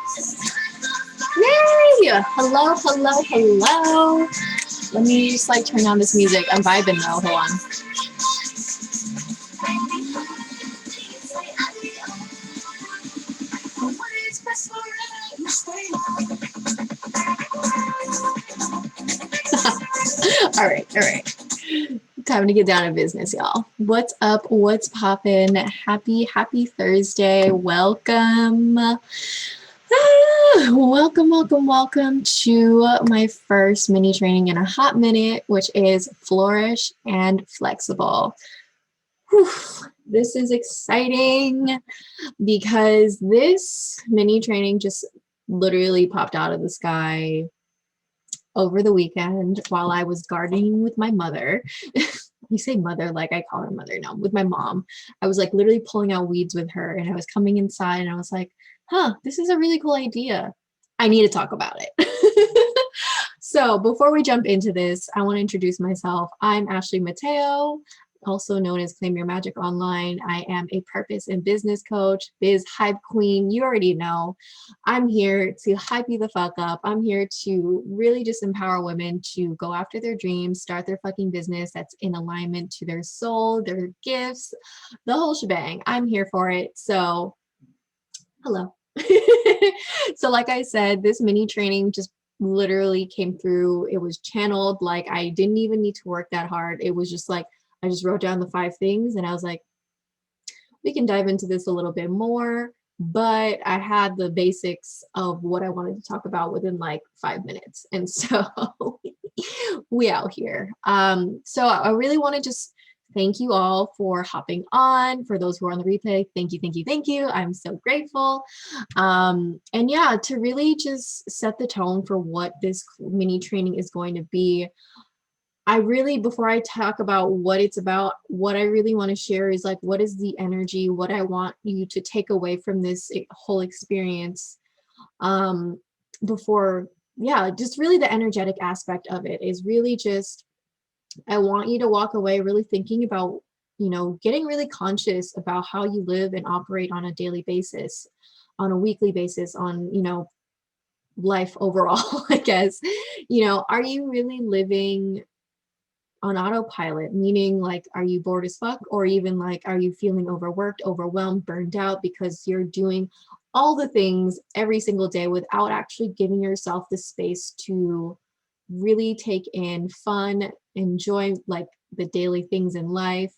Yay! Hello, hello, hello. Let me just like turn on this music. I'm vibing though. Hold on. All right, all right. Time to get down to business, y'all. What's up? What's poppin'? Happy Thursday. Welcome. Welcome to my first mini training in a hot minute, which is Flourish and Flexible. Whew, this is exciting because this mini training just literally popped out of the sky over the weekend while I was gardening with my mother. You say mother like I call her mother. No, with my mom. I was like literally pulling out weeds with her, and I was coming inside and I was like, this is a really cool idea. I need to talk about it. So before we jump into this, I want to introduce myself. I'm Ashley Mateo, also known as Claim Your Magic Online. I am a purpose and business coach, biz hype queen. You already know. I'm here to hype you the fuck up. I'm here to really just empower women to go after their dreams, start their fucking business that's in alignment to their soul, their gifts, the whole shebang. I'm here for it. So, hello. So like I said, this mini training just literally came through. It was channeled. Like I didn't even need to work that hard. It was just like, I just wrote down the 5 things and I was like, we can dive into this a little bit more, but I had the basics of what I wanted to talk about within like 5 minutes. And so we out here. So I really want to just thank you all for hopping on. For those who are on the replay, thank you. I'm so grateful. And yeah, to really just set the tone for what this mini training is going to be. I really, before I talk about what it's about, what I really want to share is like, what is the energy, what I want you to take away from this whole experience. Before, yeah, just really the energetic aspect of it is really just, I want you to walk away really thinking about, getting really conscious about how you live and operate on a daily basis, on a weekly basis, on, life overall, I guess. Are you really living on autopilot, meaning like, are you bored as fuck, or even like, are you feeling overworked, overwhelmed, burned out because you're doing all the things every single day without actually giving yourself the space to really take in fun, enjoy like the daily things in life,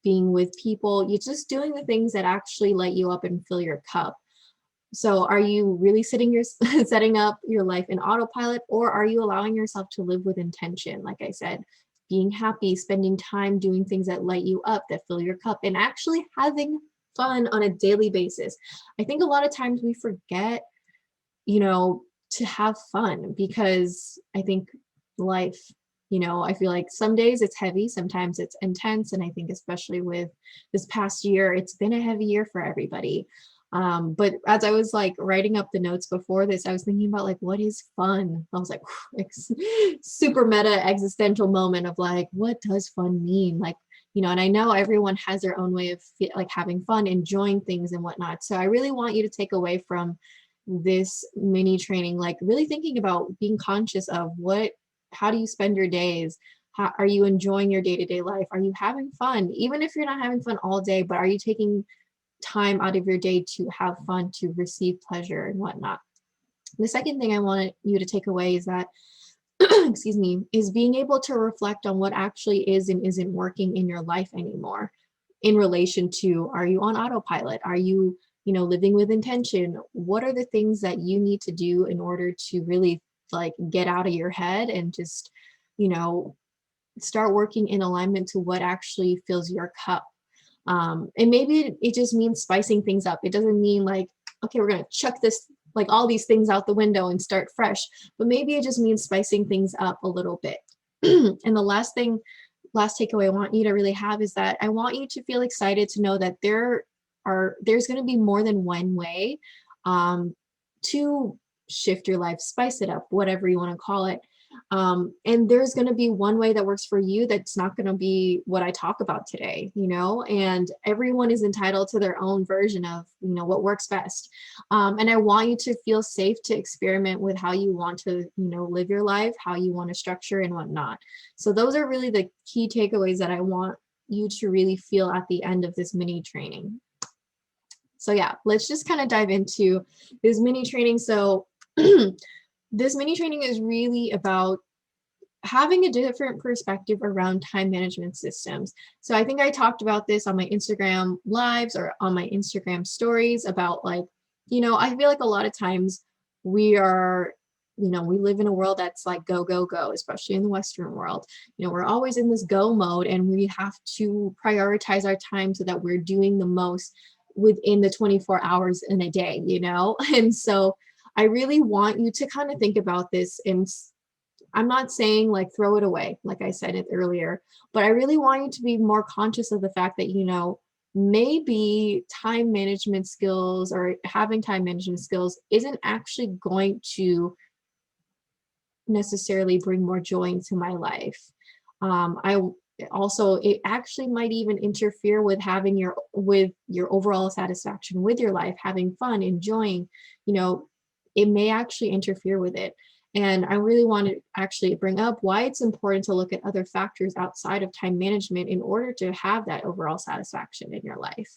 being with people, you're just doing the things that actually light you up and fill your cup. So are you really setting up your life in autopilot, or are you allowing yourself to live with intention? Like I said, being happy, spending time doing things that light you up, that fill your cup, and actually having fun on a daily basis. I think a lot of times we forget, to have fun, because I think life, I feel like some days it's heavy, sometimes it's intense. And I think especially with this past year, it's been a heavy year for everybody. But as I was like writing up the notes before this, I was thinking about like, what is fun? I was like, super meta existential moment of like, what does fun mean? Like, and I know everyone has their own way of like having fun, enjoying things and whatnot. So I really want you to take away from this mini training, like really thinking about being conscious of how do you spend your days? How are you enjoying your day-to-day life? Are you having fun? Even if you're not having fun all day, but are you taking time out of your day to have fun, to receive pleasure and whatnot? The second thing I want you to take away is that, excuse me, is being able to reflect on what actually is and isn't working in your life anymore in relation to, are you on autopilot? Are you, living with intention? What are the things that you need to do in order to really like get out of your head and just, start working in alignment to what actually fills your cup? And maybe it just means spicing things up. It doesn't mean like, okay, we're going to chuck this, like all these things out the window and start fresh, but maybe it just means spicing things up a little bit. And the last takeaway I want you to really have is that I want you to feel excited to know that there's going to be more than one way to shift your life, spice it up, whatever you want to call it. And there's going to be one way that works for you that's not going to be what I talk about today, and everyone is entitled to their own version of, what works best. And I want you to feel safe to experiment with how you want to, live your life, how you want to structure and whatnot. So those are really the key takeaways that I want you to really feel at the end of this mini training. So yeah, let's just kind of dive into this mini training. So this mini training is really about having a different perspective around time management systems. So I think I talked about this on my Instagram lives or on my Instagram stories about I feel like a lot of times we are, we live in a world that's like go, go, go, especially in the Western world. We're always in this go mode and we have to prioritize our time so that we're doing the most within the 24 hours in a day, And so I really want you to kind of think about this, and I'm not saying like throw it away, like I said it earlier, but I really want you to be more conscious of the fact that, maybe time management skills or having time management skills isn't actually going to necessarily bring more joy into my life. I also, it actually might even interfere with having your overall satisfaction with your life, having fun, enjoying, it may actually interfere with it. And I really want to actually bring up why it's important to look at other factors outside of time management in order to have that overall satisfaction in your life.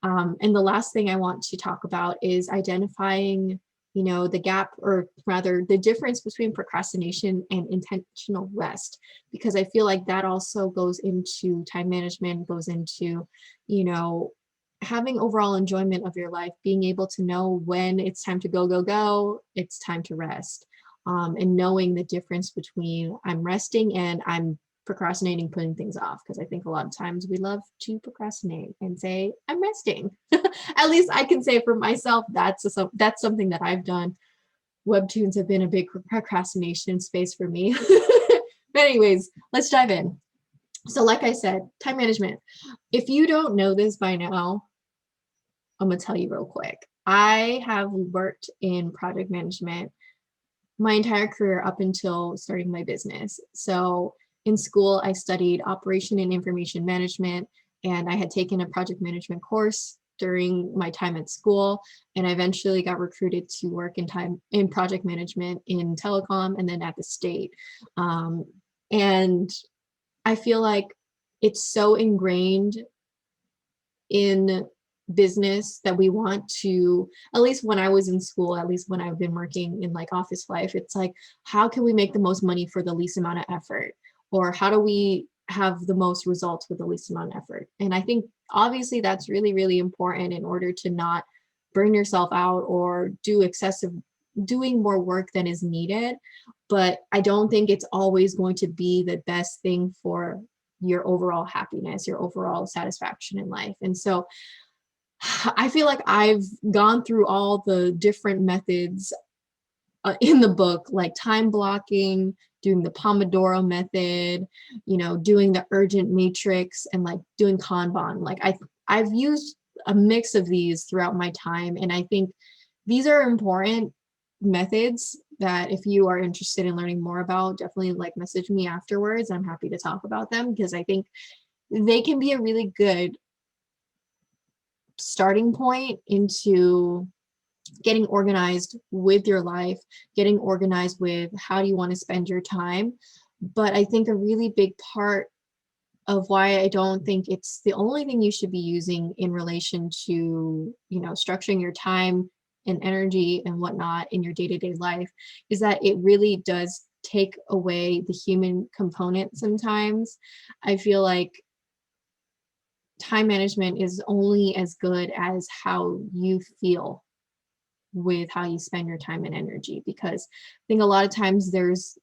And the last thing I want to talk about is identifying, the gap, or rather the difference between procrastination and intentional rest, because I feel like that also goes into time management, goes into, having overall enjoyment of your life, being able to know when it's time to go, go, go, it's time to rest. And knowing the difference between I'm resting and I'm procrastinating, putting things off, because I think a lot of times we love to procrastinate and say, I'm resting. At least I can say for myself, that's something that I've done. Webtoons have been a big procrastination space for me. But anyways, let's dive in. So like I said, time management. If you don't know this by now, I'm going to tell you real quick. I have worked in project management my entire career up until starting my business. So in school, I studied operation and information management, and I had taken a project management course during my time at school, and I eventually got recruited to work in project management in telecom and then at the state. And I feel like it's so ingrained in business that we want to, at least when I was in school, at least when I've been working in like office life, it's like, how can we make the most money for the least amount of effort? Or how do we have the most results with the least amount of effort? And I think obviously that's really, really important in order to not burn yourself out or doing more work than is needed. But I don't think it's always going to be the best thing for your overall happiness, your overall satisfaction in life. And so I feel like I've gone through all the different methods in the book, like time blocking, doing the Pomodoro method, doing the urgent matrix, and like doing Kanban. Like I've used a mix of these throughout my time. And I think these are important methods that if you are interested in learning more about, definitely like message me afterwards. I'm happy to talk about them because I think they can be a really good starting point into getting organized with your life, getting organized with how do you want to spend your time. But I think a really big part of why I don't think it's the only thing you should be using in relation to, structuring your time and energy and whatnot in your day-to-day life is that it really does take away the human component sometimes. I feel like time management is only as good as how you feel with how you spend your time and energy, because I think a lot of times there's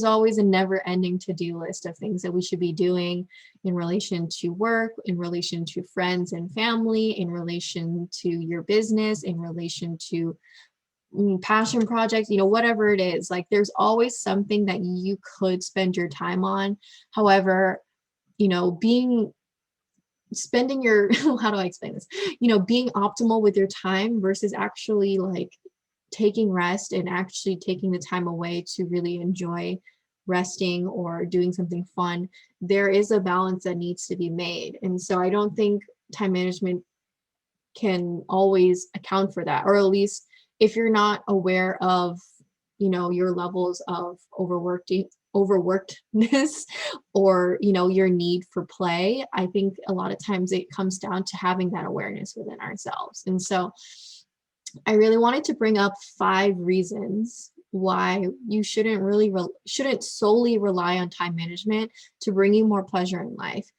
always a never-ending to-do list of things that we should be doing in relation to work, in relation to friends and family, in relation to your business, in relation to passion projects, whatever it is. Like there's always something that you could spend your time on. However, spending your how do I explain this? Being optimal with your time versus actually like taking rest and actually taking the time away to really enjoy resting or doing something fun, there is a balance that needs to be made. And so I don't think time management can always account for that, or at least if you're not aware of, your levels of overworkedness or, your need for play. I think a lot of times it comes down to having that awareness within ourselves. And so I really wanted to bring up 5 reasons why you shouldn't solely rely on time management to bring you more pleasure in life.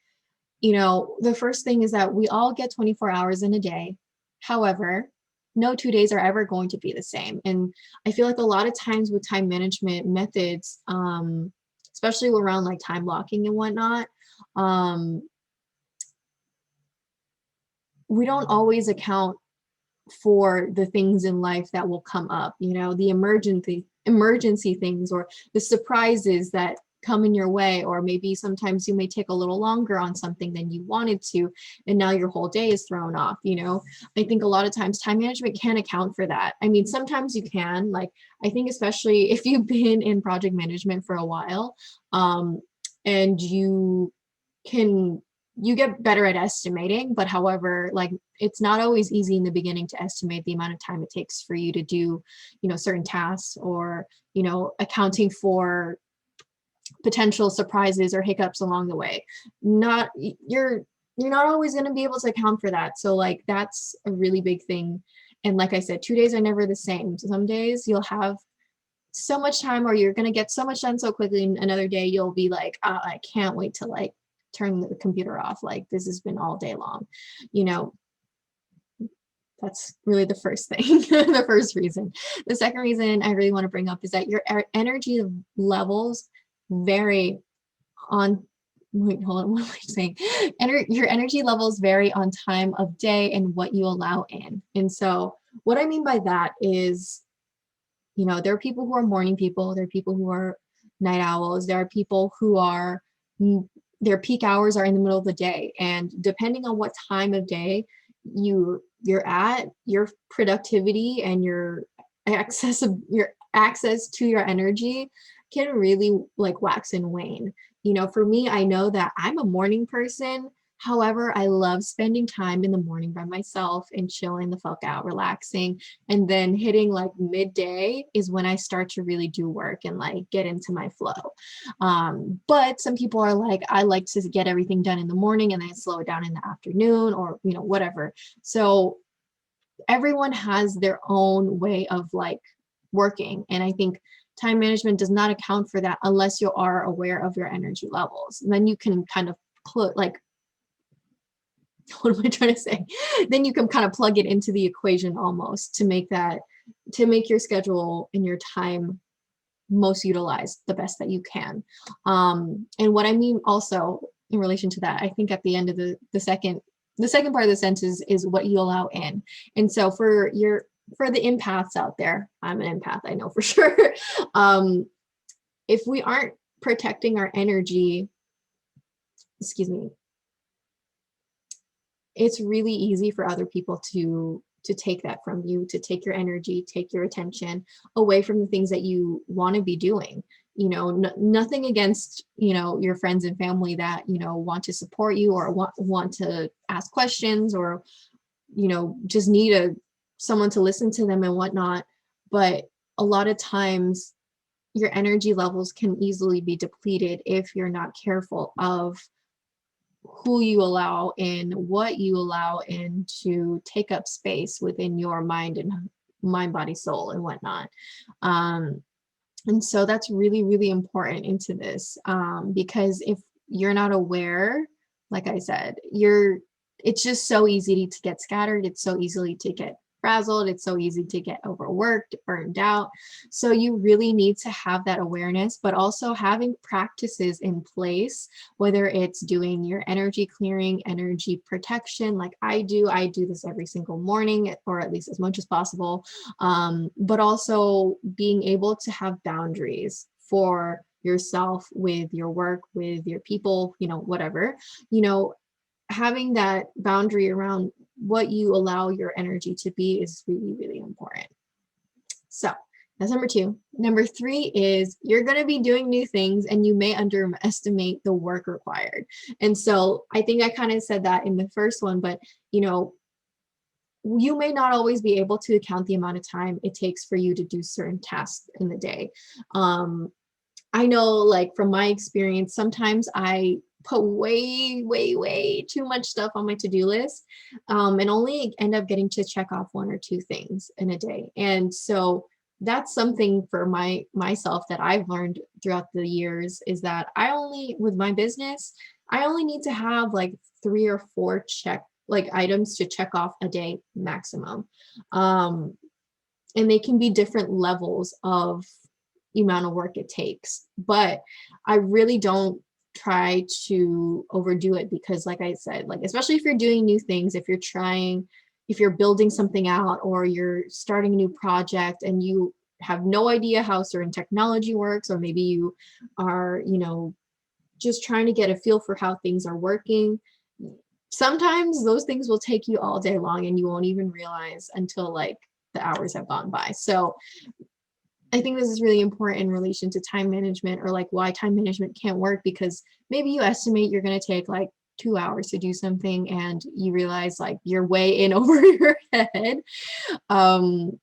The first thing is that we all get 24 hours in a day. However, no 2 days are ever going to be the same. And I feel like a lot of times with time management methods, especially around like time blocking and whatnot, we don't always account for the things in life that will come up, the emergency things or the surprises that come in your way, or maybe sometimes you may take a little longer on something than you wanted to, and now your whole day is thrown off. I think a lot of times time management can't account for that. I mean, sometimes you can, like, I think especially if you've been in project management for a while, and you get better at estimating, but however, like, it's not always easy in the beginning to estimate the amount of time it takes for you to do, certain tasks, or, accounting for potential surprises or hiccups along the way. You're not always going to be able to account for that. So like, that's a really big thing. And like I said, 2 days are never the same. Some days you'll have so much time, or you're going to get so much done so quickly, and another day you'll be like, I can't wait to like turn the computer off. Like, this has been all day long. That's really the first thing, the first reason. The second reason I really want to bring up is that your energy levels vary on, wait, hold on, what am I saying? Your energy levels vary on time of day and what you allow in. And so what I mean by that is, there are people who are morning people, there are people who are night owls, there are people who are, their peak hours are in the middle of the day. And depending on what time of day you're at, your productivity and your access to your energy can really like wax and wane. For me, I know that I'm a morning person. However, I love spending time in the morning by myself and chilling the fuck out, relaxing. And then hitting like midday is when I start to really do work and like get into my flow. But some people are like, I like to get everything done in the morning and then slow it down in the afternoon, or, whatever. So everyone has their own way of like working. And I think time management does not account for that unless you are aware of your energy levels. And then you can kind of like, what am I trying to say? Then you can kind of plug it into the equation almost to make your schedule and your time most utilized the best that you can. And what I mean also in relation to that, I think at the end of the second part of the sentence is what you allow in. And so for the empaths out there, I'm an empath, I know for sure. If we aren't protecting our energy, it's really easy for other people to take that from you, to take your energy, take your attention away from the things that you want to be doing. Nothing against, your friends and family that, want to support you or want to ask questions, or, just need someone to listen to them and whatnot. But a lot of times your energy levels can easily be depleted if you're not careful of who you allow in, what you allow in to take up space within your mind and mind, body, soul, and whatnot. And so that's really, really important into this, because if you're not aware, like I said, it's just so easy to get scattered. It's so easily to get frazzled. It's so easy to get overworked, burned out. So you really need to have that awareness, but also having practices in place, whether it's doing your energy clearing, energy protection, like I do this every single morning, or at least as much as possible. But also being able to have boundaries for yourself, with your work, with your people, whatever, having that boundary around what you allow your energy to be is really, really important. So That's number two. Number three is you're going to be doing new things and you may underestimate the work required. And so I think I kind of said that in the first one, but you know, you may not always be able to count the amount of time it takes for you to do certain tasks in the day. I know, like from my experience, sometimes I put way too much stuff on my to-do list, and only end up getting to check off one or two things in a day. And so that's something for myself that I've learned throughout the years, is that with my business, I only need to have like 3 or 4 items to check off a day maximum. And they can be different levels of the amount of work it takes, but I really don't try to overdo it, because like I said, like especially if you're doing new things, if you're building something out or you're starting a new project and you have no idea how certain technology works, or maybe you are, just trying to get a feel for how things are working, sometimes those things will take you all day long and you won't even realize until like the hours have gone by. So I think this is really important in relation to time management, or like why time management can't work, because maybe you estimate you're going to take like 2 hours to do something and you realize like you're way in over your head. And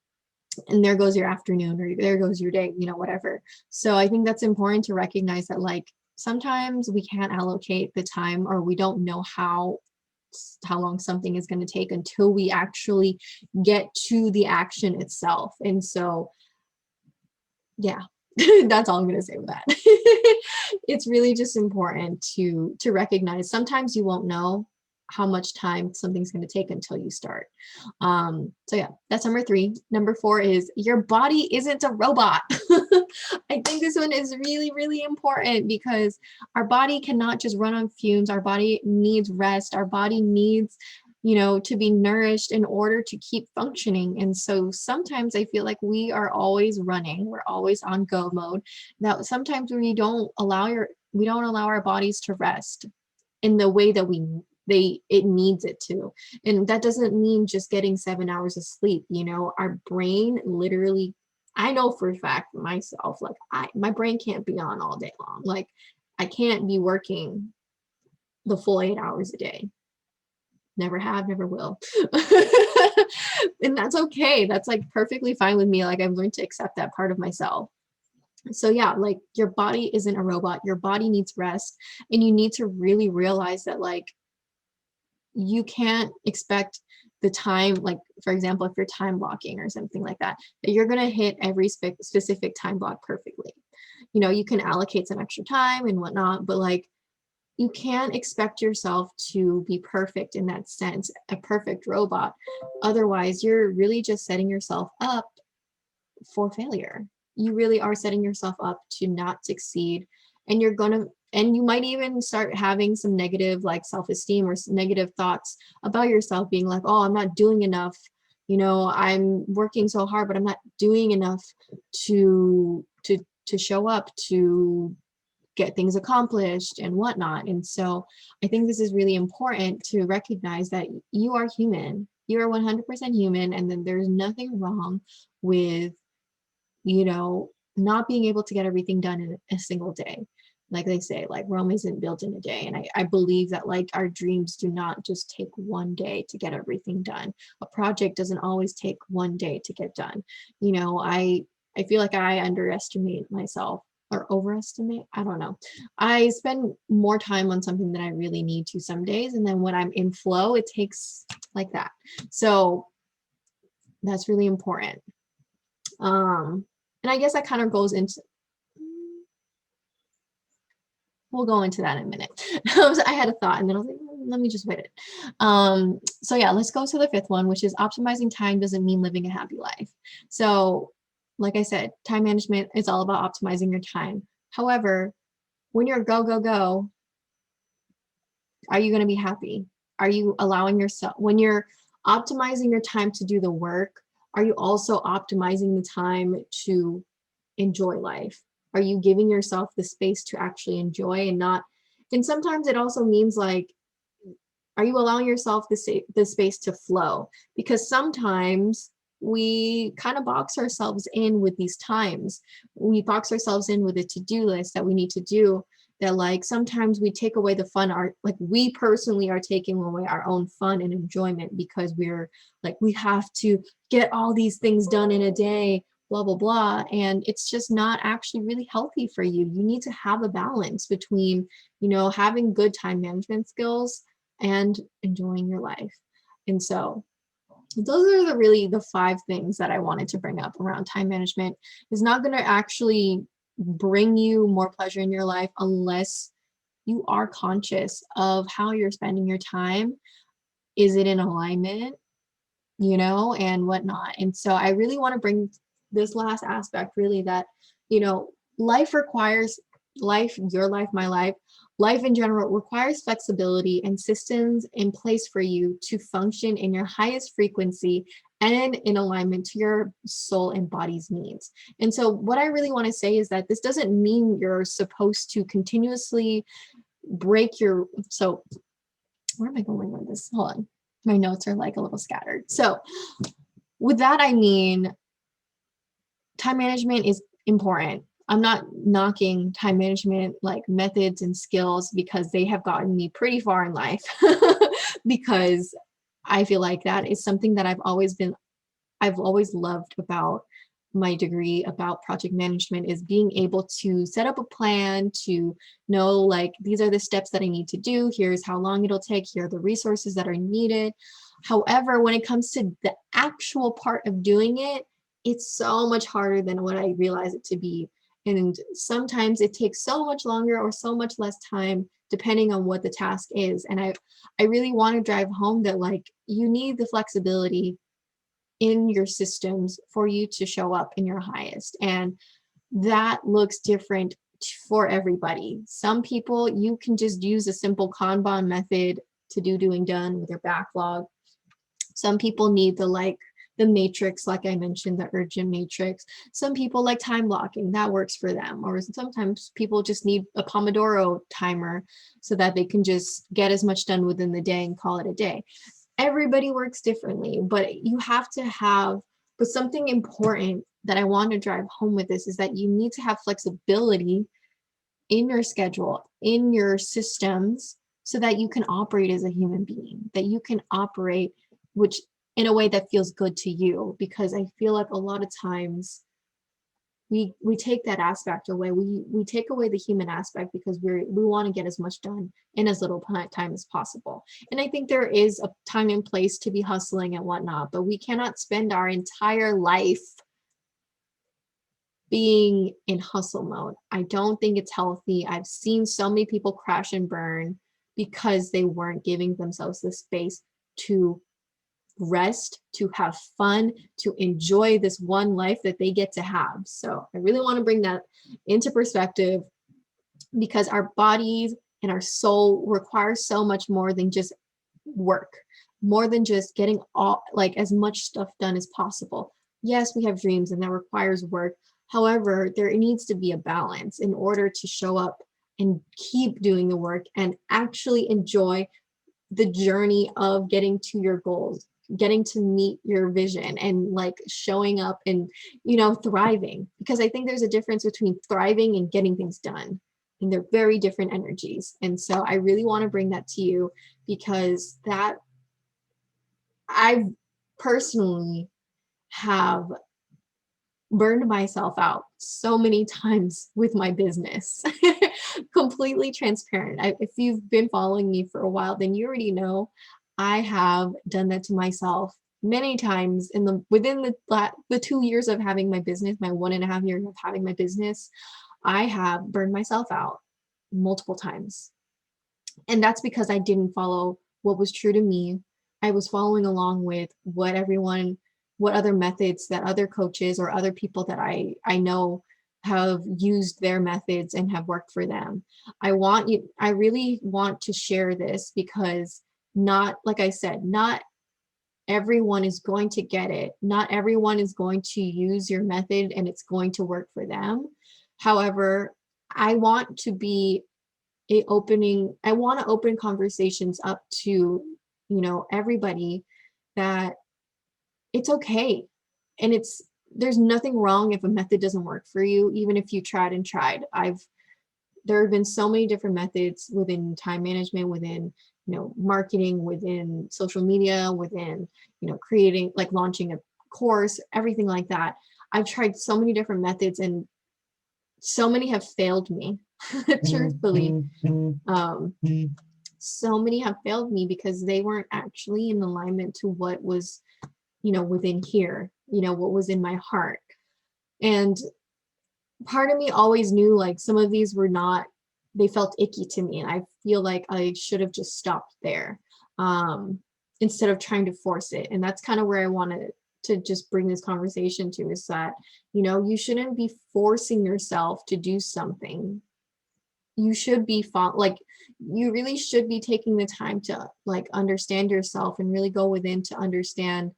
there goes your afternoon, or there goes your day, whatever. So I think that's important to recognize that like sometimes we can't allocate the time, or we don't know how long something is going to take until we actually get to the action itself. And so yeah, that's all I'm going to say with that. It's really just important to recognize sometimes you won't know how much time something's going to take until you start. So yeah, that's number 3. Number 4 is your body isn't a robot. I think this one is really important, because our body cannot just run on fumes. Our body needs rest. Our body needs to be nourished in order to keep functioning. And so sometimes I feel like we are always running, we're always on go mode. Now, sometimes we don't allow our bodies to rest in the way that it needs it to. And that doesn't mean just getting 7 hours of sleep. Our brain literally, I know for a fact myself, like my brain can't be on all day long. Like I can't be working the full 8 hours a day. Never have, never will. And that's okay. That's like perfectly fine with me. Like I've learned to accept that part of myself. So yeah, like your body isn't a robot. Your body needs rest. And you need to really realize that like you can't expect the time, like for example, if you're time blocking or something like that you're going to hit every specific time block perfectly. You can allocate some extra time and whatnot, but like you can't expect yourself to be perfect in that sense, a perfect robot. Otherwise, you're really just setting yourself up for failure. You really are setting yourself up to not succeed. And you might even start having some negative like self-esteem or negative thoughts about yourself, being like, oh, I'm not doing enough. I'm working so hard, but I'm not doing enough to show up, to get things accomplished and whatnot. And so I think this is really important to recognize that you are human. You are 100% human, and then there's nothing wrong with, not being able to get everything done in a single day. Like they say, like Rome isn't built in a day. And I believe that like our dreams do not just take one day to get everything done. A project doesn't always take one day to get done. I feel like I underestimate myself, or overestimate. I don't know. I spend more time on something than I really need to some days. And then when I'm in flow, it takes like that. So that's really important. And I guess that kind of goes into, we'll go into that in a minute. I had a thought and then I was like, let me just wait it. So yeah, let's go to the 5th one, which is optimizing time doesn't mean living a happy life. So like I said, time management is all about optimizing your time. However, when you're go, are you going to be happy? Are you allowing yourself, when you're optimizing your time to do the work, are you also optimizing the time to enjoy life? Are you giving yourself the space to actually enjoy and sometimes it also means like, are you allowing yourself the space to flow? Because sometimes we kind of box ourselves in with these times. We box ourselves in with a to-do list that we need to do, that like sometimes we take away the fun, like we personally are taking away our own fun and enjoyment because we're like, we have to get all these things done in a day, blah, blah, blah. And it's just not actually really healthy for you. You need to have a balance between, having good time management skills and enjoying your life. And so those are the 5 things that I wanted to bring up around time management. Is not going to actually bring you more pleasure in your life unless you are conscious of how you're spending your time. Is it in alignment, and whatnot? And so I really want to bring this last aspect, really, that, life requires your life, my life in general requires flexibility and systems in place for you to function in your highest frequency and in alignment to your soul and body's needs. And so what I really want to say is that this doesn't mean you're supposed to continuously so where am I going with this? Hold on. My notes are like a little scattered. So with that, I mean, time management is important. I'm not knocking time management like methods and skills because they have gotten me pretty far in life because I feel like that is something that I've always loved about my degree about project management, is being able to set up a plan, to know like these are the steps that I need to do, here's how long it'll take, here are the resources that are needed. However, when it comes to the actual part of doing it, it's so much harder than what I realize it to be. And sometimes it takes so much longer or so much less time depending on what the task is. And I really want to drive home that like you need the flexibility in your systems for you to show up in your highest. And that looks different for everybody. Some people, you can just use a simple Kanban method to doing done with your backlog. Some people need the matrix, like I mentioned, the urgent matrix. Some people like time blocking, that works for them. Or sometimes people just need a Pomodoro timer so that they can just get as much done within the day and call it a day. Everybody works differently, but something important that I want to drive home with this is that you need to have flexibility in your schedule, in your systems, so that you can operate as a human being, that you can operate in a way that feels good to you. Because I feel like a lot of times we take that aspect away. We take away the human aspect because we want to get as much done in as little time as possible. And I think there is a time and place to be hustling and whatnot, but we cannot spend our entire life being in hustle mode. I don't think it's healthy. I've seen so many people crash and burn because they weren't giving themselves the space to rest, to have fun, to enjoy this one life that they get to have. So I really want to bring that into perspective, because our bodies and our soul require so much more than just work, more than just getting as much stuff done as possible. Yes, we have dreams and that requires work. However, there needs to be a balance in order to show up and keep doing the work and actually enjoy the journey of getting to your goals, getting to meet your vision, and like showing up and thriving. Because I think there's a difference between thriving and getting things done, and they're very different energies. And so I really want to bring that to you, because that I personally have burned myself out so many times with my business. Completely transparent. If you've been following me for a while, then you already know I have done that to myself many times within the 2 years of having my business, my 1.5 years of having my business. I have burned myself out multiple times. And that's because I didn't follow what was true to me. I was following along with what other methods that other coaches or other people that I know have used their methods and have worked for them. I really want to share this, because like I said, not everyone is going to get it. Not everyone is going to use your method and it's going to work for them. However, I want to open conversations up to, everybody, that it's okay. and there's nothing wrong if a method doesn't work for you, even if you tried and tried. There have been so many different methods within time management, within, marketing, within social media, within, creating, like launching a course, everything like that. I've tried so many different methods and so many have failed me, truthfully. So many have failed me because they weren't actually in alignment to what was, within here, what was in my heart. And part of me always knew like some of these were not, they felt icky to me. And I feel like I should have just stopped there, instead of trying to force it. And that's kind of where I wanted to just bring this conversation to, is that, you shouldn't be forcing yourself to do something. You should be like, you really should be taking the time to like understand yourself and really go within to understand,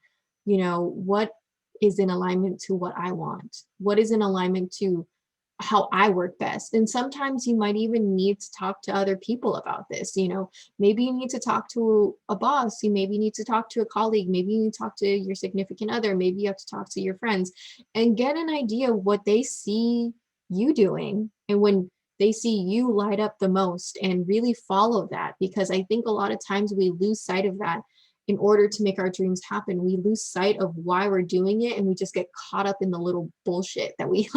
what is in alignment to what I want, what is in alignment to how I work best. And sometimes you might even need to talk to other people about this. Maybe you need to talk to a boss, you maybe need to talk to a colleague, maybe you need to talk to your significant other, maybe you have to talk to your friends and get an idea of what they see you doing, and when they see you light up the most, and really follow that. Because I think a lot of times we lose sight of that. In order to make our dreams happen, we lose sight of why we're doing it, and we just get caught up in the little bullshit that we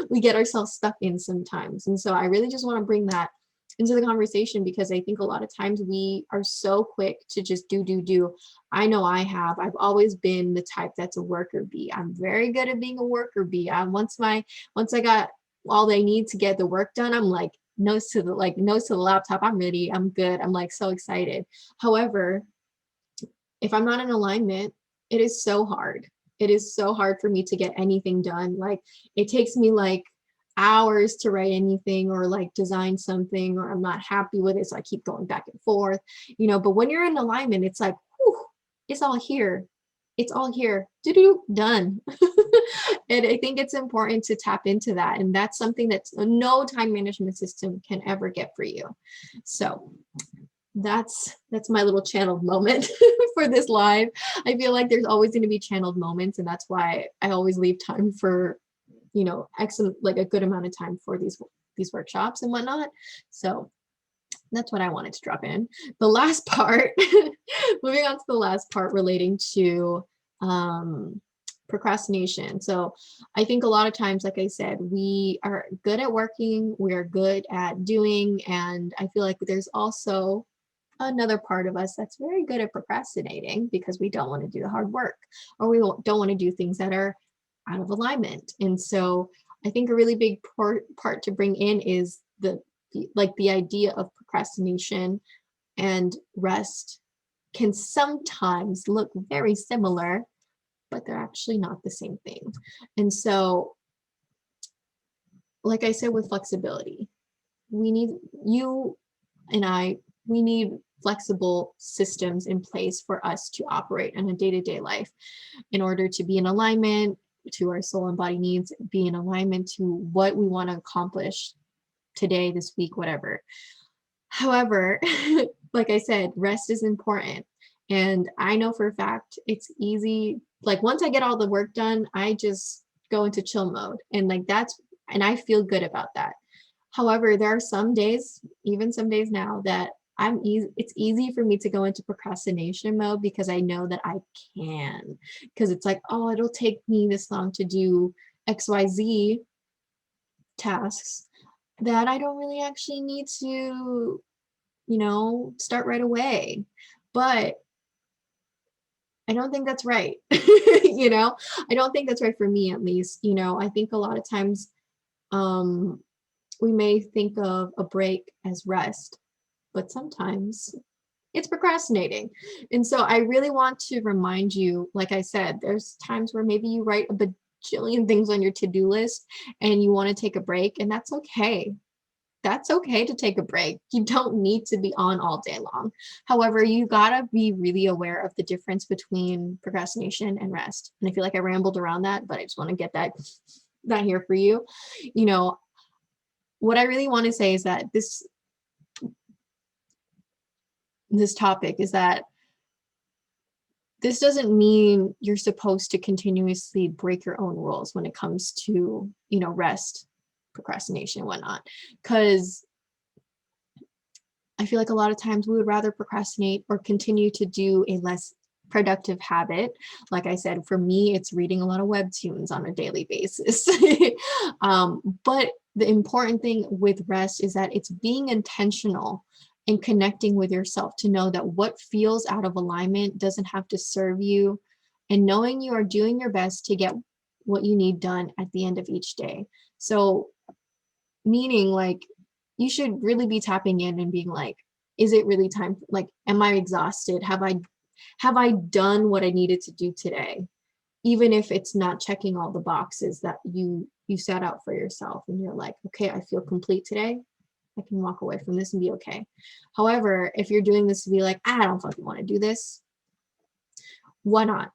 we get ourselves stuck in sometimes. And so I really just want to bring that into the conversation, because I think a lot of times we are so quick to just do. I know I've always been the type that's a worker bee. I'm very good at being a worker bee. Once I got all they need to get the work done, I'm like nose to the laptop. I'm ready. I'm good. I'm like so excited. However, if I'm not in alignment, it is so hard. It is so hard for me to get anything done. Like it takes me like hours to write anything or like design something, or I'm not happy with it, so I keep going back and forth, but when you're in alignment, it's like, whew, it's all here. It's all here. Done. And I think it's important to tap into that. And that's something that no time management system can ever get for you. So that's my little channeled moment for this live. I feel like there's always going to be channeled moments, and that's why I always leave time for, excellent, like a good amount of time for these workshops and whatnot. So that's what I wanted to drop in. The last part, moving on to the last part relating to procrastination. So I think a lot of times, like I said, we are good at working, we are good at doing, and I feel like there's also another part of us that's very good at procrastinating because we don't want to do the hard work, or we don't want to do things that are out of alignment. And so I think a really big part to bring in is the idea of procrastination and rest can sometimes look very similar, but they're actually not the same thing. And so, like I said, with flexibility, we need, you and I, we need flexible systems in place for us to operate in a day-to-day life in order to be in alignment to our soul and body needs, be in alignment to what we want to accomplish today, this week, whatever. However, like I said, rest is important. And I know for a fact it's easy. Like once I get all the work done, I just go into chill mode. And and I feel good about that. However, there are some days, even some days now, that it's easy for me to go into procrastination mode because I know that I can. Because it's like, oh, it'll take me this long to do XYZ tasks that I don't really actually need to, start right away. But I don't think that's right. I don't think that's right for me, at least. I think a lot of times we may think of a break as rest, but sometimes it's procrastinating. And so I really want to remind you, like I said, there's times where maybe you write a bajillion things on your to-do list and you want to take a break, and that's okay. That's okay to take a break. You don't need to be on all day long. However, you gotta be really aware of the difference between procrastination and rest. And I feel like I rambled around that, but I just want to get that here for you. What I really want to say is that this topic is that this doesn't mean you're supposed to continuously break your own rules when it comes to, rest, procrastination, and whatnot. Because I feel like a lot of times we would rather procrastinate or continue to do a less productive habit. Like I said, for me, it's reading a lot of webtoons on a daily basis. But the important thing with rest is that it's being intentional and connecting with yourself to know that what feels out of alignment doesn't have to serve you, and knowing you are doing your best to get what you need done at the end of each day. So, meaning like you should really be tapping in and being like, is it really time? Like, am I exhausted? Have I done what I needed to do today? Even if it's not checking all the boxes that you set out for yourself, and you're like, okay, I feel complete today. I can walk away from this and be okay. However, if you're doing this to be like, I don't fucking want to do this, why not?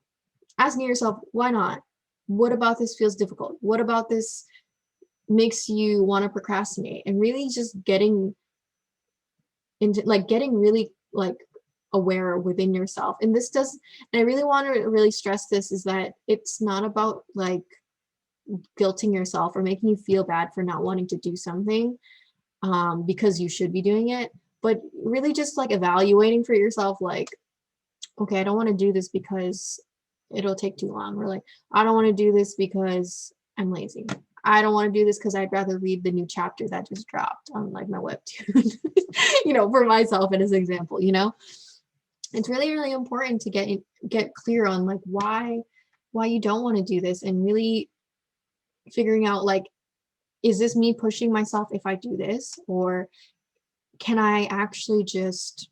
Asking yourself, why not? What about this feels difficult? What about this makes you want to procrastinate? And really just getting into like getting really like aware within yourself. And this does, and I really want to really stress this, is that it's not about like guilting yourself or making you feel bad for not wanting to do something because you should be doing it, but really just like evaluating for yourself, like, okay, I don't want to do this because it'll take too long, or like, I don't want to do this because I'm lazy. I don't want to do this because I'd rather read the new chapter that just dropped on like my webtoon, for myself and as an example, it's really, really important to get clear on like why you don't want to do this, and really figuring out like, is this me pushing myself if I do this, or can I actually just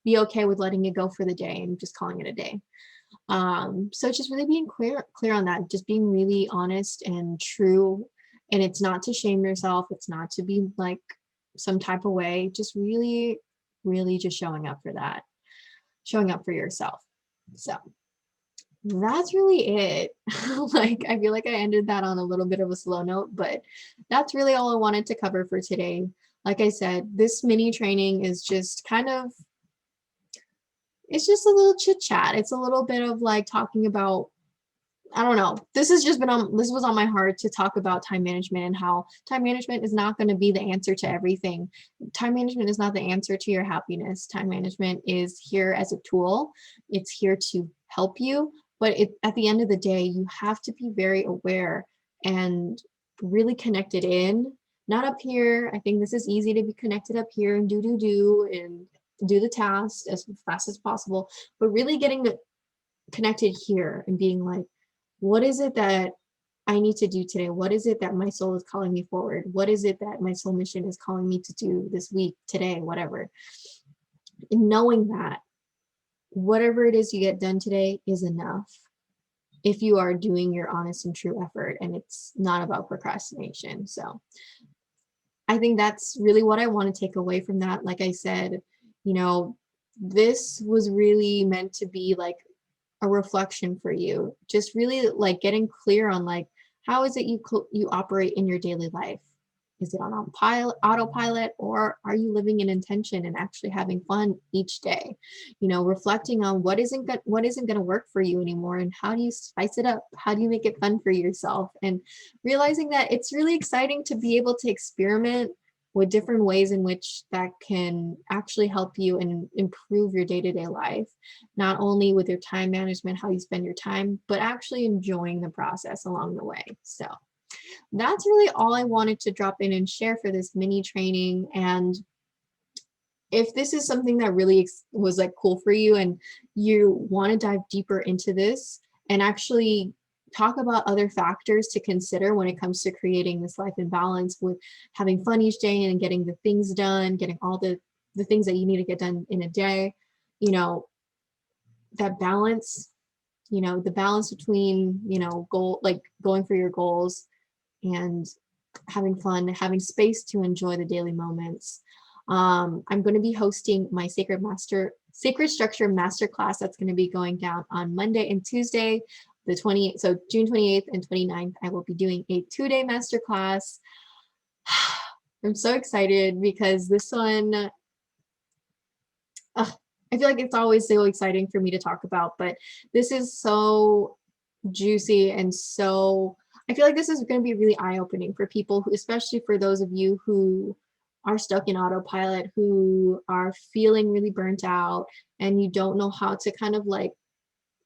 be okay with letting it go for the day and just calling it a day? So just really being clear on that, just being really honest and true. And it's not to shame yourself, it's not to be like some type of way, just really, really just showing up for yourself. So that's really it. Like, I feel like I ended that on a little bit of a slow note, but that's really all I wanted to cover for today. Like I said, this mini training is just it's just a little chit chat. It's a little bit of like talking about, I don't know. This was on my heart to talk about time management, and how time management is not going to be the answer to everything. Time management is not the answer to your happiness. Time management is here as a tool. It's here to help you, but at the end of the day, you have to be very aware and really connected in, not up here. I think this is easy to be connected up here and do and do the task as fast as possible, but really getting connected here and being like, what is it that I need to do today? What is it that my soul is calling me forward? What is it that my soul mission is calling me to do this week, today, whatever? And knowing that whatever it is you get done today is enough if you are doing your honest and true effort, and it's not about procrastination. So I think that's really what I want to take away from that. Like I said, this was really meant to be like a reflection for you, just really like getting clear on like, how is it you operate in your daily life? Is it on autopilot, or are you living in intention and actually having fun each day? Reflecting on what isn't going to work for you anymore, and how do you spice it up? How do you make it fun for yourself? And realizing that it's really exciting to be able to experiment with different ways in which that can actually help you and improve your day-to-day life, not only with your time management, how you spend your time, but actually enjoying the process along the way. So that's really all I wanted to drop in and share for this mini training. And if this is something that really was like cool for you, and you want to dive deeper into this and actually talk about other factors to consider when it comes to creating this life in balance with having fun each day and getting the things done, getting all the things that you need to get done in a day, that balance, the balance between, goal, like going for your goals and having fun, having space to enjoy the daily moments. I'm going to be hosting my Sacred Structure Masterclass that's going to be going down on Monday and Tuesday, so June 28th and 29th. I will be doing a 2-day masterclass. I'm so excited because this one, I feel like it's always so exciting for me to talk about, but this is so juicy and so I feel like this is going to be really eye-opening for people who, especially for those of you who are stuck in autopilot, who are feeling really burnt out and you don't know how to kind of like,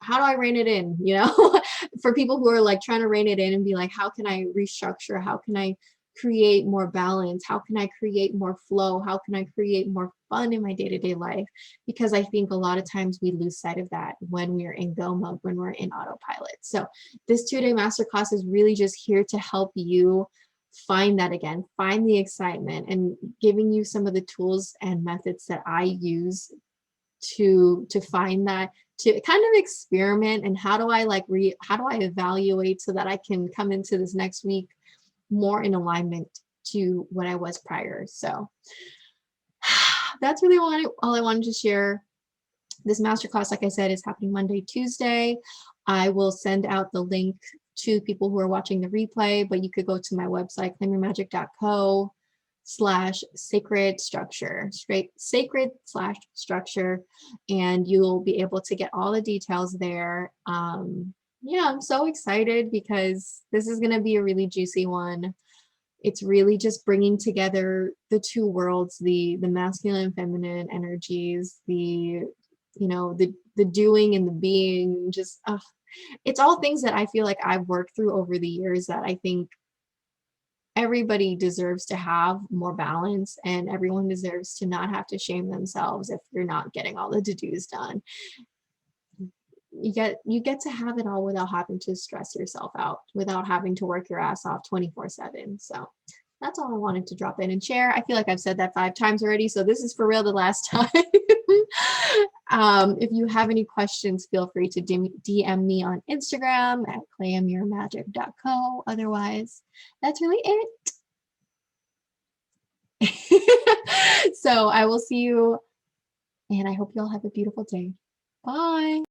how do I rein it in? You know, for people who are like trying to rein it in and be like, how can I restructure? How can I create more balance? How can I create more flow? How can I create more fun in my day-to-day life? Because I think a lot of times we lose sight of that when we're in go mode, when we're in autopilot. So this 2-day masterclass is really just here to help you find that again, find the excitement, and giving you some of the tools and methods that I use to find that, to kind of experiment, and how do I like how do I evaluate so that I can come into this next week more in alignment to what I was prior. So that's really all I wanted to share. This masterclass, like I said, is happening Monday, Tuesday. I will send out the link to people who are watching the replay, but you could go to my website, claimyourmagic.co/sacred structure, straight sacred/structure, and you'll be able to get all the details there. Yeah, I'm so excited because this is going to be a really juicy one. It's really just bringing together the two worlds, the masculine and feminine energies, the the doing and the being. Just it's all things that I feel like I've worked through over the years that I think everybody deserves to have more balance, and everyone deserves to not have to shame themselves if you're not getting all the to-dos done. You get to have it all without having to stress yourself out, without having to work your ass off 24/7. So that's all I wanted to drop in and share. I feel like I've said that 5 times already, so this is for real the last time. If you have any questions, feel free to DM me on Instagram at claimyourmagic.co. Otherwise, that's really it. So I will see you, and I hope you all have a beautiful day. Bye.